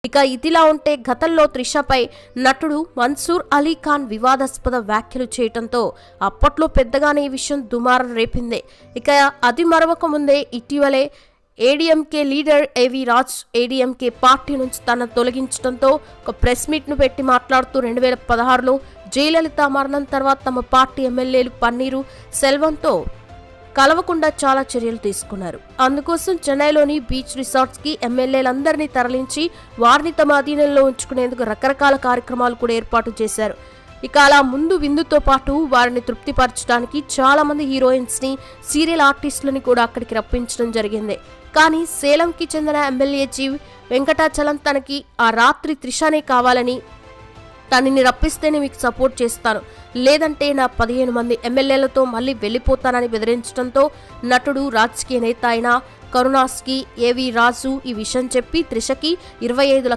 ఇక ఇదిలా ఉంటే గతంలో త్రిషపై నటుడు మన్సూర్ అలీ ఖాన్ వివాదాస్పద వ్యాఖ్యలు చేయడంతో అప్పట్లో పెద్దగానే ఈ విషయం దుమారం రేపింది. ఇక అది మరవక ముందే ఇటీవలే ఏడీఎంకే లీడర్ ఏవి రాజ్ ఏడీఎంకే పార్టీ నుంచి తన తొలగించడంతో ఒక ప్రెస్ మీట్ను పెట్టి మాట్లాడుతూ 2016లో జయలలిత మరణం తర్వాత తమ పార్టీ ఎమ్మెల్యేలు పన్నీరు సెల్వంతో కలవకుండా చాలా చర్యలు తీసుకున్నారు. అందుకోసం చెన్నైలోని బీచ్ రిసార్ట్స్కి ఎమ్మెల్యేలందరినీ తరలించి వారిని తమ అధీనంలో ఉంచుకునేందుకు రకరకాల కార్యక్రమాలు కూడా ఏర్పాటు చేశారు. ఇక అలా ముందు విందుతో పాటు వారిని తృప్తిపరచడానికి చాలా మంది హీరోయిన్స్ని, సీరియల్ ఆర్టిస్టులని కూడా అక్కడికి రప్పించడం జరిగింది. కానీ సేలంకి చెందిన ఎమ్మెల్యే జీవ్ వెంకటాచలం తనకి ఆ రాత్రి త్రిషనే కావాలని, తనని రప్పిస్తేనే మీకు సపోర్ట్ చేస్తాను, లేదంటే నా 15 మంది ఎమ్మెల్యేలతో మళ్ళీ వెళ్ళిపోతానని బెదిరించడంతో నటుడు, రాజకీయ నేత అయిన కరుణాస్కి ఏవి రాజు ఈ విషయం చెప్పి త్రిషకి 25